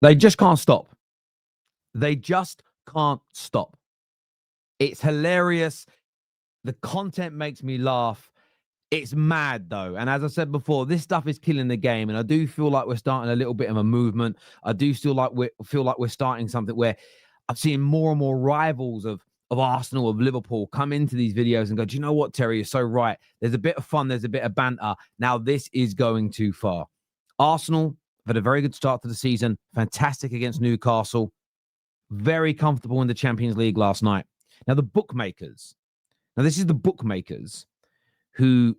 They just can't stop. They just can't stop. It's hilarious. The content makes me laugh. It's mad, though. And as I said before, this stuff is killing the game. And I do feel like we're starting a little bit of a movement. I do feel like we're starting something where I'm seeing more and more rivals of Arsenal, of Liverpool, come into these videos and go, do you know what, Terry? You're so right. There's a bit of fun. There's a bit of banter. Now, this is going too far. Arsenal have had a very good start to the season. Fantastic against Newcastle. Very comfortable in the Champions League last night. Now, the bookmakers. Now, this is the bookmakers who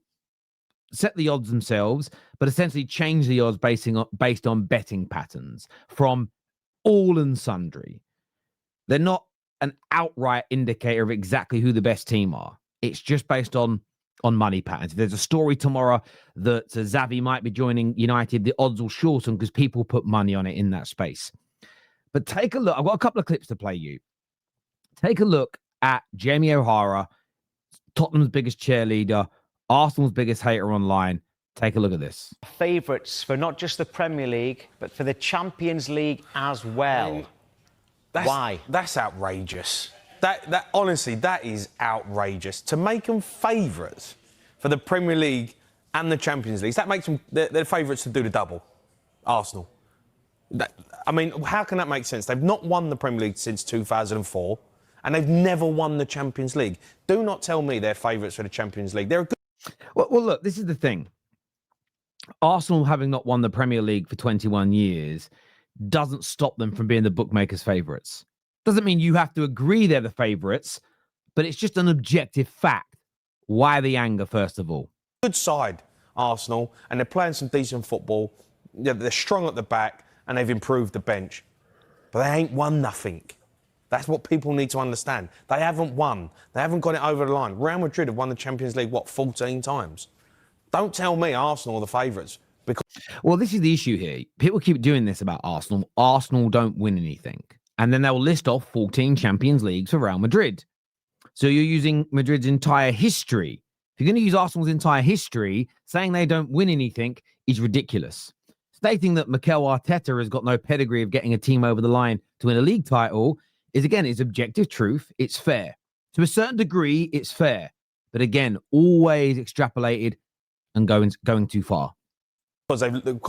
set the odds themselves, but essentially change the odds based on betting patterns from all and sundry. They're not an outright indicator of exactly who the best team are. It's just based on money patterns. If there's a story tomorrow that Xavi might be joining United, the odds will shorten because people put money on it in that space. But take a look. I've got a couple of clips to play you. Take a look at Jamie O'Hara, Tottenham's biggest cheerleader, Arsenal's biggest hater online. Take a look at this. Favourites for not just the Premier League, but for the Champions League as well. Why? That's outrageous. That honestly, that is outrageous. To make them favourites for the Premier League and the Champions League, that makes them they're favourites to do the double. Arsenal. I mean, how can that make sense? They've not won the Premier League since 2004, and they've never won the Champions League. Do not tell me they're favourites for the Champions League. They're a good... Well, look, this is the thing. Arsenal, having not won the Premier League for 21 years, doesn't stop them from being the bookmakers' favourites. Doesn't mean you have to agree they're the favourites, but it's just an objective fact. Why the anger, first of all? Good side, Arsenal, and they're playing some decent football. They're strong at the back, and they've improved the bench. But they ain't won nothing. That's what people need to understand. They haven't won. They haven't got it over the line. Real Madrid have won the Champions League, 14 times? Don't tell me Arsenal are the favourites. Because... Well, this is the issue here. People keep doing this about Arsenal. Arsenal don't win anything. And then they'll list off 14 Champions Leagues for Real Madrid. So you're using Madrid's entire history. If you're going to use Arsenal's entire history, saying they don't win anything is ridiculous. Stating that Mikel Arteta has got no pedigree of getting a team over the line to win a league title is, again, it's objective truth. It's fair. To a certain degree, it's fair. But again, always extrapolated and going too far. Because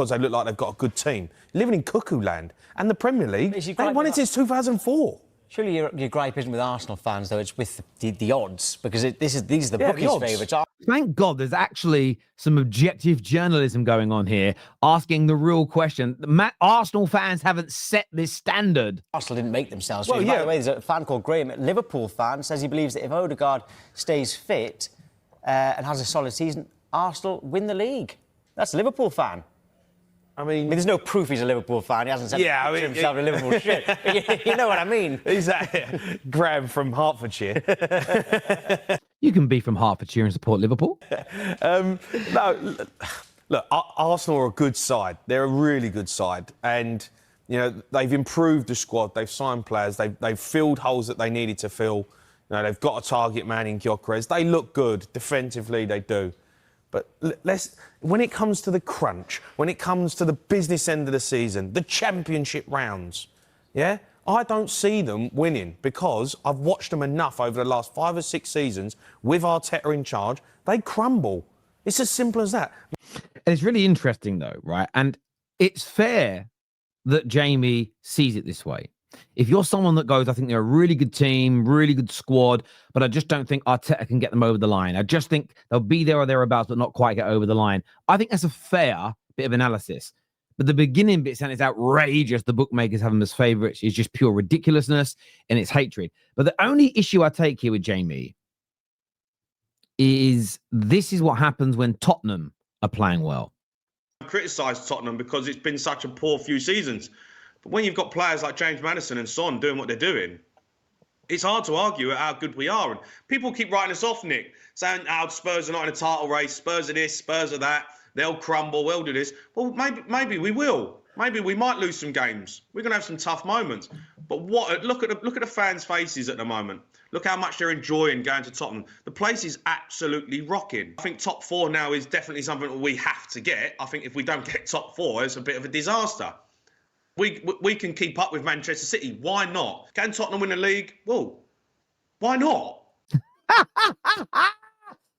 they look like they've got a good team. Living in cuckoo land. And the Premier League, they've won it since 2004. Surely your gripe isn't with Arsenal fans, though. It's with the odds, because these are the bookies' favourites. Thank God there's actually some objective journalism going on here, asking the real question. Arsenal fans haven't set this standard. Arsenal didn't make themselves. Well, by the way, there's a fan called Graham, a Liverpool fan, says he believes that if Odegaard stays fit and has a solid season, Arsenal win the league. That's a Liverpool fan. I mean, there's no proof he's a Liverpool fan. He hasn't said himself a Liverpool shit. You know what I mean? Exactly. Graham from Hertfordshire. You can be from Hertfordshire and support Liverpool. No, look, Arsenal are a good side. They're a really good side. And, you know, they've improved the squad. They've signed players. They've filled holes that they needed to fill. You know, they've got a target man in Gyökeres. They look good. Defensively, they do. But when it comes to the crunch, when it comes to the business end of the season, the championship rounds, yeah, I don't see them winning because I've watched them enough over the last 5 or 6 seasons with Arteta in charge. They crumble. It's as simple as that. And it's really interesting, though, right? And it's fair that Jamie sees it this way. If you're someone that goes, I think they're a really good team, really good squad, but I just don't think Arteta can get them over the line. I just think they'll be there or thereabouts, but not quite get over the line. I think that's a fair bit of analysis. But the beginning bit saying it's outrageous, the bookmakers have them as favourites, is just pure ridiculousness and it's hatred. But the only issue I take here with Jamie is this is what happens when Tottenham are playing well. I criticise Tottenham because it's been such a poor few seasons. But when you've got players like James Maddison and Son doing what they're doing, it's hard to argue at how good we are. And people keep writing us off, Nick, saying, Spurs are not in a title race, Spurs are this, Spurs are that, they'll crumble, they'll do this. Well, maybe we will. Maybe we might lose some games. We're going to have some tough moments. But look at the fans' faces at the moment. Look how much they're enjoying going to Tottenham. The place is absolutely rocking. I think top 4 now is definitely something that we have to get. I think if we don't get top 4, it's a bit of a disaster. we can keep up with Manchester City. Why not? Can Tottenham win the league? Well, why not?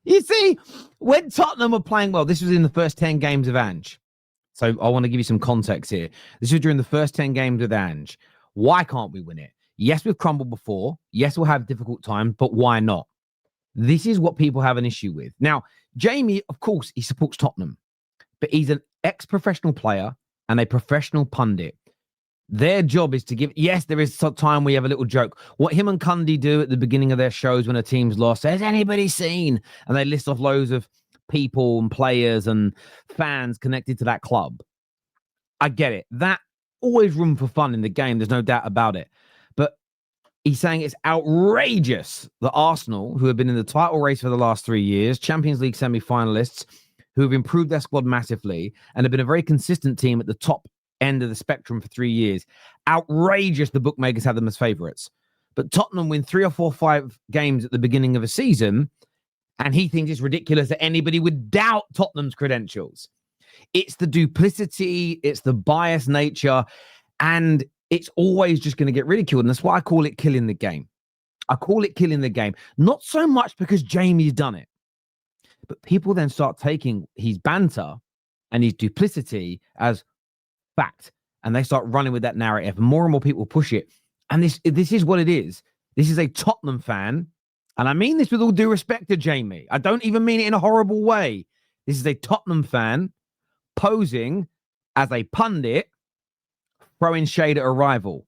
You see, when Tottenham were playing well, this was in the first 10 games of Ange. So I want to give you some context here. This was during the first 10 games with Ange. Why can't we win it? Yes, we've crumbled before. Yes, we'll have difficult times, but why not? This is what people have an issue with. Now, Jamie, of course, he supports Tottenham, but he's an ex-professional player and a professional pundit. Their job is to give. Yes, there is some time we have a little joke. What him and Cundy do at the beginning of their shows when a team's lost, has anybody seen? And they list off loads of people and players and fans connected to that club. I get it. That always room for fun in the game. There's no doubt about it. But he's saying it's outrageous that Arsenal, who have been in the title race for the last 3 years, Champions League semi-finalists, who have improved their squad massively and have been a very consistent team at the top end of the spectrum for 3 years. Outrageous the bookmakers have them as favourites. But Tottenham win 3 or 4, 5 games at the beginning of a season, and he thinks it's ridiculous that anybody would doubt Tottenham's credentials. It's the duplicity, it's the biased nature, and it's always just going to get ridiculed. And that's why I call it killing the game. I call it killing the game. Not so much because Jamie's done it, but people then start taking his banter and his duplicity as fact, and they start running with that narrative, and more people push it. And this is what it is. This is a Tottenham fan, and I mean this with all due respect to Jamie. I don't even mean it in a horrible way. This is a Tottenham fan posing as a pundit, throwing shade at a rival.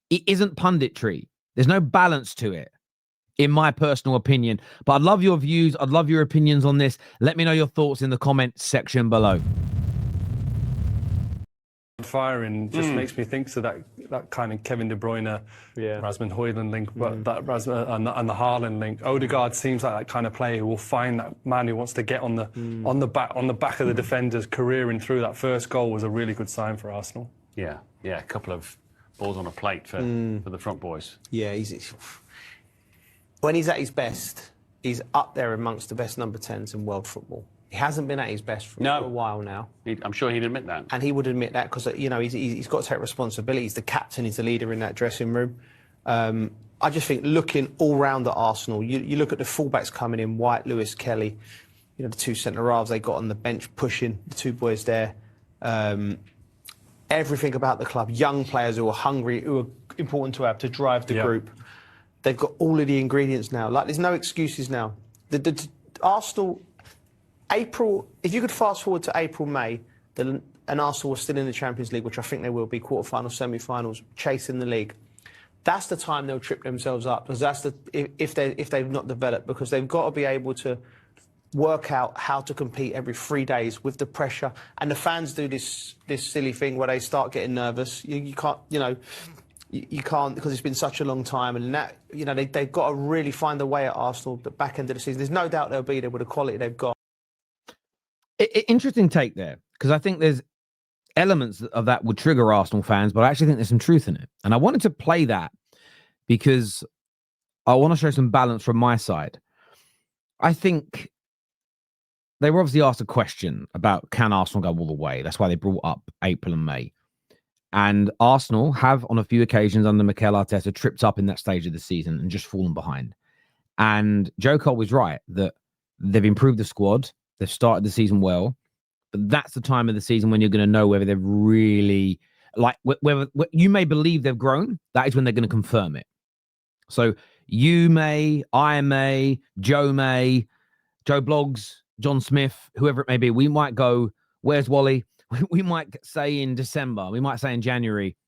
It isn't punditry. There's no balance to it, in my personal opinion. But I'd love your views. I'd love your opinions on this. Let me know your thoughts in the comments section below. Firing just makes me think to that kind of Kevin De Bruyne, Rasmus Højlund link, but that Rasmus and the Haaland link. Odegaard seems like that kind of player who will find that man who wants to get on the back of the defenders, careering through. That first goal was a really good sign for Arsenal. Yeah, a couple of balls on a plate for the front boys. Yeah, when he's at his best, he's up there amongst the best number 10s in world football. He hasn't been at his best for a while now. I'm sure he'd admit that. And he would admit that because, he's got to take responsibility. He's the captain, he's the leader in that dressing room. I just think looking all round at Arsenal, you look at the fullbacks coming in, White, Lewis, Kelly, the two centre-halves they got on the bench pushing, the two boys there. Everything about the club, young players who are hungry, who are important to have to drive the group. They've got all of the ingredients now. Like, there's no excuses now. The Arsenal... April, if you could fast forward to April, May, and Arsenal were still in the Champions League, which I think they will be, quarterfinals, semi-finals, chasing the league, that's the time they'll trip themselves up, because that's if they've not developed, because they've got to be able to work out how to compete every 3 days with the pressure. And the fans do this silly thing where they start getting nervous. You can't, you can't, because it's been such a long time, and that, they've got to really find a way at Arsenal at the back end of the season. There's no doubt they'll be there with the quality they've got. Interesting take there, because I think there's elements of that would trigger Arsenal fans, but I actually think there's some truth in it. And I wanted to play that because I want to show some balance from my side. I think they were obviously asked a question about, can Arsenal go all the way? That's why they brought up April and May. And Arsenal have, on a few occasions under Mikel Arteta, tripped up in that stage of the season and just fallen behind. And Joe Cole was right that they've improved the squad. They've started the season well, but that's the time of the season when you're going to know whether they've really, whether you may believe they've grown. That is when they're going to confirm it. So you may, I may, Joe Blogs, John Smith, whoever it may be, we might go, where's Wally? We might say in December, we might say in January,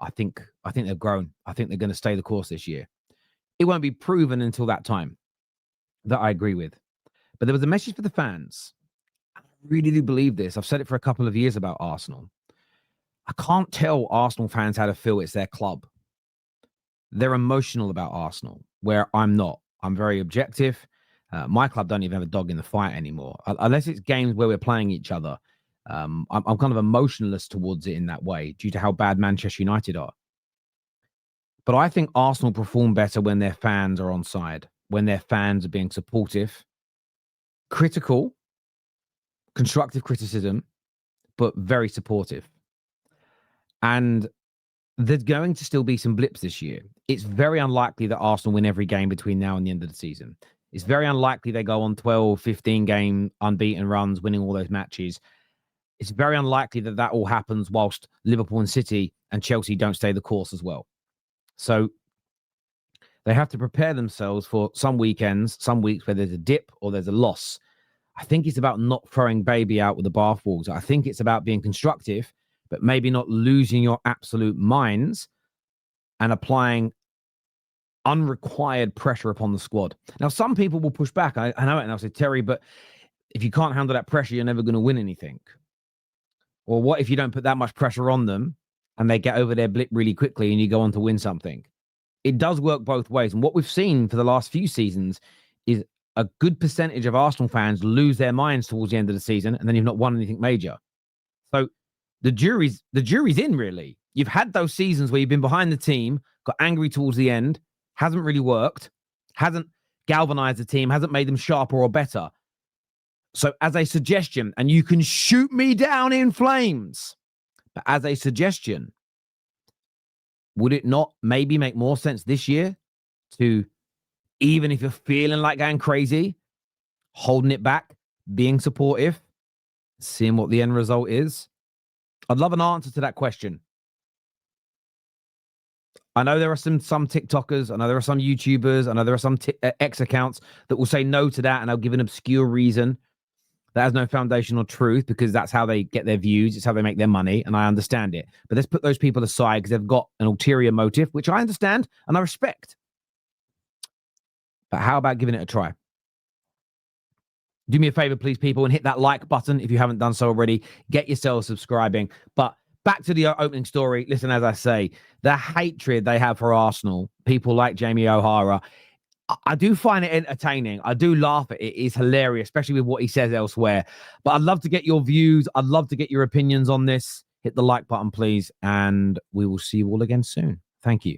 I think they've grown. I think they're going to stay the course this year. It won't be proven until that time. That I agree with. But there was a message for the fans. I really do believe this. I've said it for a couple of years about Arsenal. I can't tell Arsenal fans how to feel it's their club. They're emotional about Arsenal, where I'm not. I'm very objective. My club don't even have a dog in the fight anymore. Unless it's games where we're playing each other. I'm kind of emotionless towards it in that way due to how bad Manchester United are. But I think Arsenal perform better when their fans are on side, when their fans are being supportive, critical, constructive criticism, but very supportive. And there's going to still be some blips this year. It's very unlikely that Arsenal win every game between now and the end of the season. It's very unlikely they go on 12, 15 game unbeaten runs, winning all those matches. It's very unlikely that that all happens whilst Liverpool and City and Chelsea don't stay the course as well. So they have to prepare themselves for some weekends, some weeks where there's a dip or there's a loss. I think it's about not throwing baby out with the bathwater. I think it's about being constructive, but maybe not losing your absolute minds and applying unrequired pressure upon the squad. Now, some people will push back. I know it, and I'll say, Terry, but if you can't handle that pressure, you're never going to win anything. Or what if you don't put that much pressure on them and they get over their blip really quickly and you go on to win something? It does work both ways. And what we've seen for the last few seasons is a good percentage of Arsenal fans lose their minds towards the end of the season, and then you've not won anything major. So the jury's in, really. You've had those seasons where you've been behind the team, got angry towards the end, hasn't really worked, hasn't galvanized the team, hasn't made them sharper or better. So as a suggestion, and you can shoot me down in flames, but as a suggestion, would it not maybe make more sense this year to, even if you're feeling like going crazy, holding it back, being supportive, seeing what the end result is? I'd love an answer to that question. I know there are some TikTokers, I know there are some YouTubers, I know there are some X accounts that will say no to that, and they'll give an obscure reason that has no foundation or truth because that's how they get their views, it's how they make their money, and I understand it. But let's put those people aside because they've got an ulterior motive, which I understand and I respect. But how about giving it a try? Do me a favor, please, people, and hit that like button if you haven't done so already. Get yourselves subscribing. But back to the opening story. Listen, as I say, the hatred they have for Arsenal, people like Jamie O'Hara, I do find it entertaining. I do laugh at it. It's hilarious, especially with what he says elsewhere. But I'd love to get your views. I'd love to get your opinions on this. Hit the like button, please. And we will see you all again soon. Thank you.